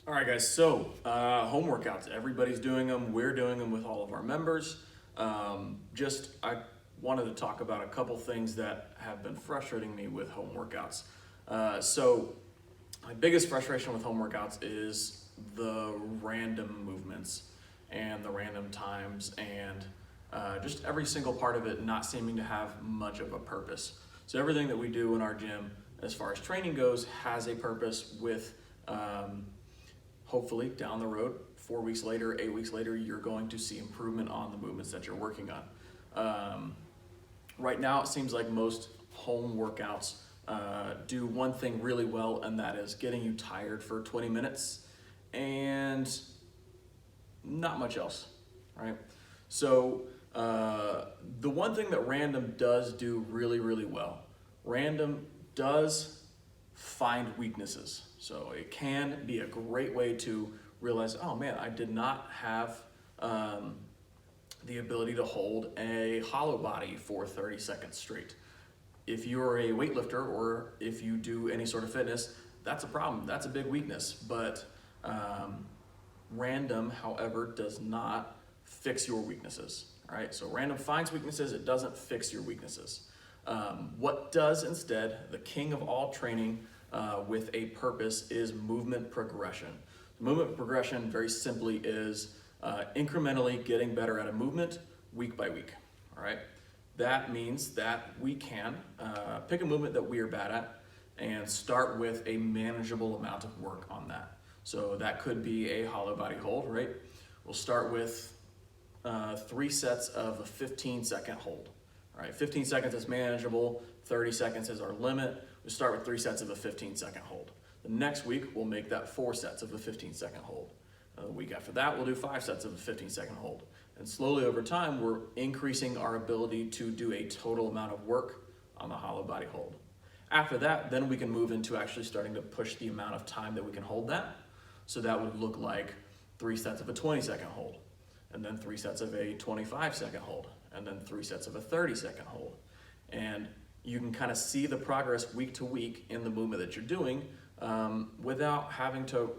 All right, guys. So home workouts. Everybody's doing them. We're doing them with all of our members. I wanted to talk about a couple things that have been frustrating me with home workouts. So my biggest frustration with home workouts is the random movements and the random times and just every single part of it not seeming to have much of a purpose. So everything that we do in our gym, as far as training goes, has a purpose with hopefully down the road, 4 weeks later, 8 weeks later, you're going to see improvement on the movements that you're working on. Right now, it seems like most home workouts do one thing really well, and that is getting you tired for 20 minutes and not much else, right? So the one thing that Random does do really, really well, Random does find weaknesses. So it can be a great way to realize, oh man, I did not have the ability to hold a hollow body for 30 seconds straight. If you're a weightlifter or if you do any sort of fitness, that's a problem. That's a big weakness. But Random, however, does not fix your weaknesses. All right, so Random finds weaknesses, it doesn't fix your weaknesses. What does instead, the king of all training with a purpose, is movement progression. Movement progression, very simply, is incrementally getting better at a movement week by week. All right, that means that we can pick a movement that we are bad at and start with a manageable amount of work on that. So that could be a hollow body hold, right? We'll start with 3 sets of a 15-second hold. All right, 15 seconds is manageable, 30 seconds is our limit. We start with 3 sets of a 15-second hold. The next week, we'll make that 4 sets of a 15-second hold. The week after that, we'll do 5 sets of a 15-second hold. And slowly over time, we're increasing our ability to do a total amount of work on the hollow body hold. After that, then we can move into actually starting to push the amount of time that we can hold that. So that would look like 3 sets of a 20-second hold, and then 3 sets of a 25-second hold, and then 3 sets of a 30-second hold. And you can kind of see the progress week to week in the movement that you're doing without having to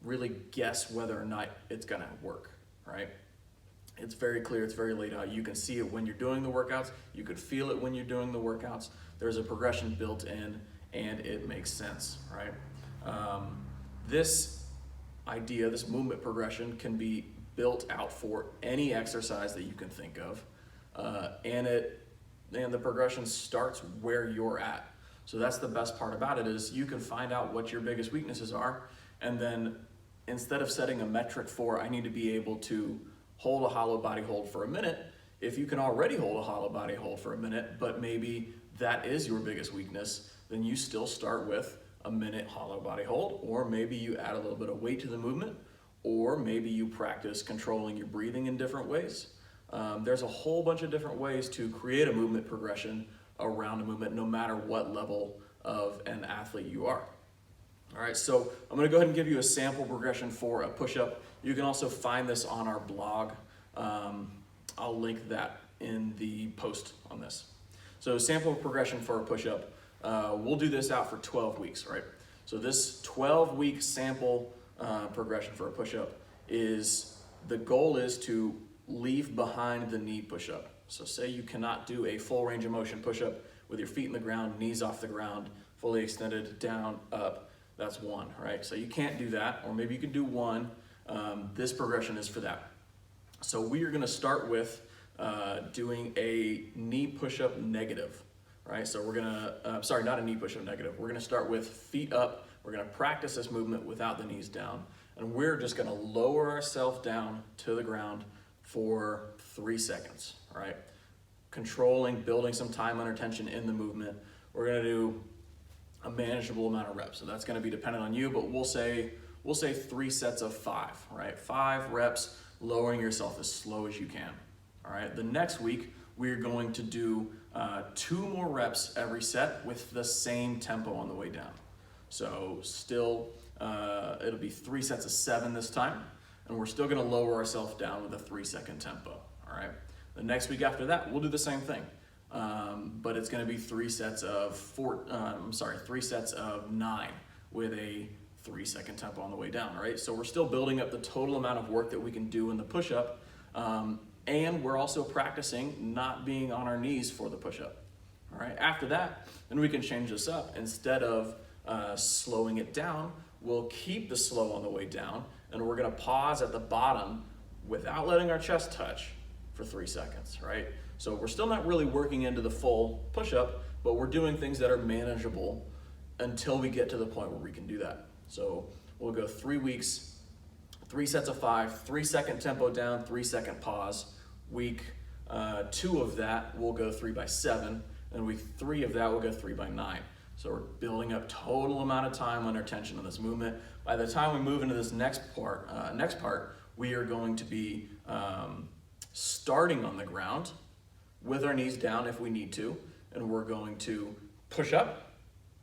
really guess whether or not it's gonna work, right? It's very clear, it's very laid out. You can see it when you're doing the workouts, you could feel it when you're doing the workouts. There's a progression built in and it makes sense, right? This idea, this movement progression, can be built out for any exercise that you can think of, and the progression starts where you're at. So that's the best part about it, is you can find out what your biggest weaknesses are, and then instead of setting a metric for, I need to be able to hold a hollow body hold for a minute, if you can already hold a hollow body hold for a minute, but maybe that is your biggest weakness, then you still start with a minute hollow body hold, or maybe you add a little bit of weight to the movement, or maybe you practice controlling your breathing in different ways. There's a whole bunch of different ways to create a movement progression around a movement, no matter what level of an athlete you are. All right, so I'm gonna go ahead and give you a sample progression for a push-up. You can also find this on our blog. I'll link that in the post on this. So sample progression for a push-up. We'll do this out for 12 weeks, right? So this 12-week sample progression for a push-up is, the goal is to leave behind the knee push-up. So say you cannot do a full range of motion push-up with your feet in the ground, knees off the ground, fully extended, down, up. That's 1, right? So you can't do that, or maybe you can do 1. This progression is for that. So we are gonna start with doing a knee push-up negative, right? So we're gonna, sorry, not a knee push-up negative. We're gonna start with feet up. We're gonna practice this movement without the knees down. And we're just gonna lower ourselves down to the ground for 3 seconds, right? Controlling, building some time under tension in the movement. We're gonna do a manageable amount of reps. So that's gonna be dependent on you, but we'll say 3 sets of 5, right? 5 reps, lowering yourself as slow as you can, all right? The next week, we're going to do 2 more reps every set with the same tempo on the way down. So still, it'll be 3 sets of 7 this time, and we're still gonna lower ourselves down with a 3-second tempo, all right? The next week after that, we'll do the same thing, but it's gonna be 3 sets of 9 with a 3-second tempo on the way down, right? So we're still building up the total amount of work that we can do in the push-up, and we're also practicing not being on our knees for the push-up. All right, after that, then we can change this up. Instead of slowing it down, we'll keep the slow on the way down, and we're gonna pause at the bottom without letting our chest touch for 3 seconds, right? So we're still not really working into the full push-up, but we're doing things that are manageable until we get to the point where we can do that. So we'll go 3 weeks, 3 sets of 5, 3-second tempo down, 3-second pause. Week 2 of that, we'll go 3 by 7, and week 3 of that, we'll go 3 by 9. So we're building up total amount of time under tension in this movement. By the time we move into this next part, we are going to be starting on the ground with our knees down if we need to, and we're going to push up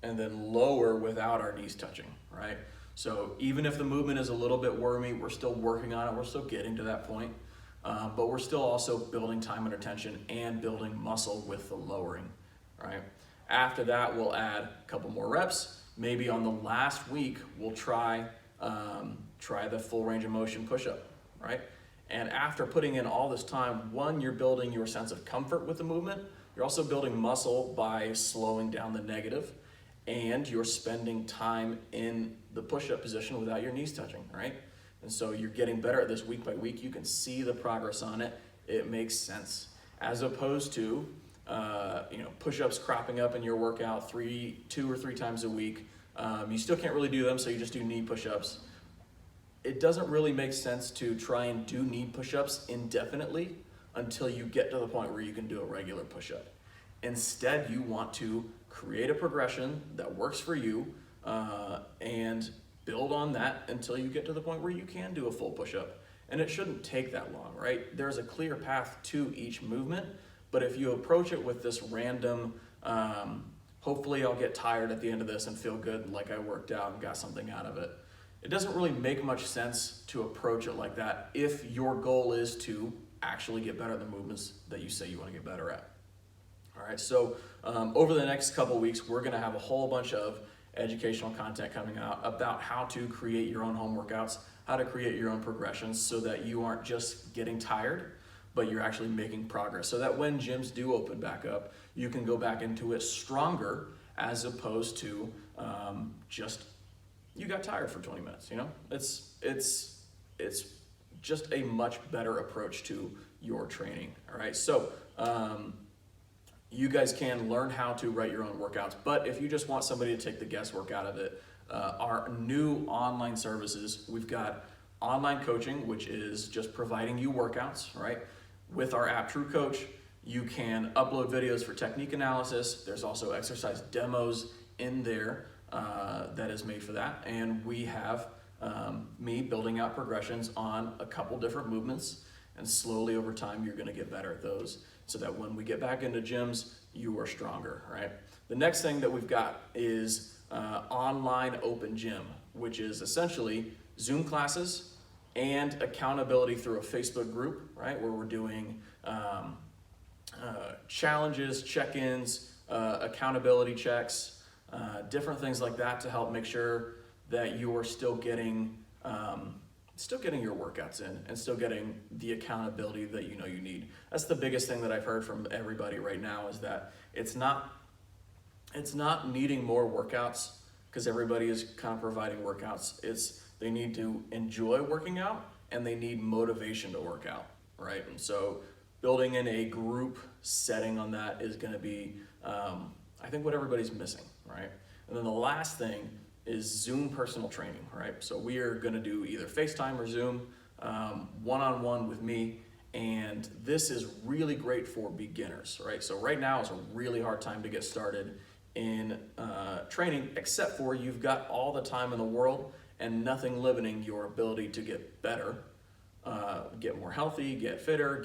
and then lower without our knees touching, right? So even if the movement is a little bit wormy, we're still working on it, we're still getting to that point, but we're still also building time under tension and building muscle with the lowering, right? After that, we'll add a couple more reps. Maybe on the last week, we'll try the full range of motion push-up, right? And after putting in all this time, one, you're building your sense of comfort with the movement. You're also building muscle by slowing down the negative, and you're spending time in the push-up position without your knees touching, right? And so you're getting better at this week by week. You can see the progress on it. It makes sense. As opposed to push-ups cropping up in your workout 2 or 3 times a week. You still can't really do them, so you just do knee push-ups. It doesn't really make sense to try and do knee push-ups indefinitely until you get to the point where you can do a regular push-up. Instead, you want to create a progression that works for you and build on that until you get to the point where you can do a full push-up. And it shouldn't take that long, right? There's a clear path to each movement, but if you approach it with this random, hopefully I'll get tired at the end of this and feel good like I worked out and got something out of it. It doesn't really make much sense to approach it like that if your goal is to actually get better at the movements that you say you want to get better at. All right, so over the next couple weeks, we're gonna have a whole bunch of educational content coming out about how to create your own home workouts, how to create your own progressions so that you aren't just getting tired, but you're actually making progress so that when gyms do open back up, you can go back into it stronger as opposed to just you got tired for 20 minutes, you know? It's just a much better approach to your training, all right? So you guys can learn how to write your own workouts, but if you just want somebody to take the guesswork out of it, our new online services, we've got online coaching, which is just providing you workouts, right? With our app True Coach, you can upload videos for technique analysis. There's also exercise demos in there that is made for that. And we have me building out progressions on a couple different movements, and slowly over time, you're gonna get better at those so that when we get back into gyms, you are stronger, right? The next thing that we've got is online open gym, which is essentially Zoom classes and accountability through a Facebook group, right? Where we're doing challenges, check-ins, accountability checks, different things like that to help make sure that you are still getting your workouts in and still getting the accountability that you know you need. That's the biggest thing that I've heard from everybody right now is that it's not needing more workouts because everybody is kind of providing workouts. It's they need to enjoy working out and they need motivation to work out, right? And so building in a group setting on that is going to be, I think, what everybody's missing, right? And then the last thing is Zoom personal training, right? So we are going to do either FaceTime or Zoom, one-on-one with me, and this is really great for beginners, right? So right now is a really hard time to get started in training, except for you've got all the time in the world and nothing limiting your ability to get better, get more healthy, get fitter,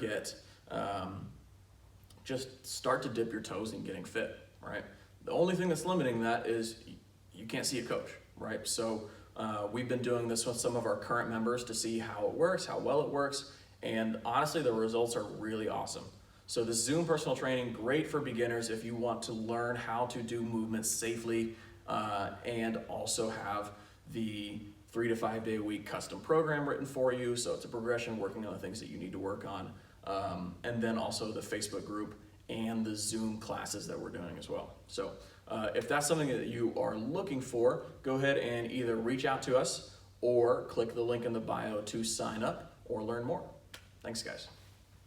just start to dip your toes in getting fit, right? The only thing that's limiting that is you can't see a coach, right? So we've been doing this with some of our current members to see how it works, how well it works, and honestly, the results are really awesome. So the Zoom personal training, great for beginners if you want to learn how to do movements safely and also have the 3 to 5 day a week custom program written for you. So it's a progression working on the things that you need to work on. And then also the Facebook group and the Zoom classes that we're doing as well. So if that's something that you are looking for, go ahead and either reach out to us or click the link in the bio to sign up or learn more. Thanks, guys.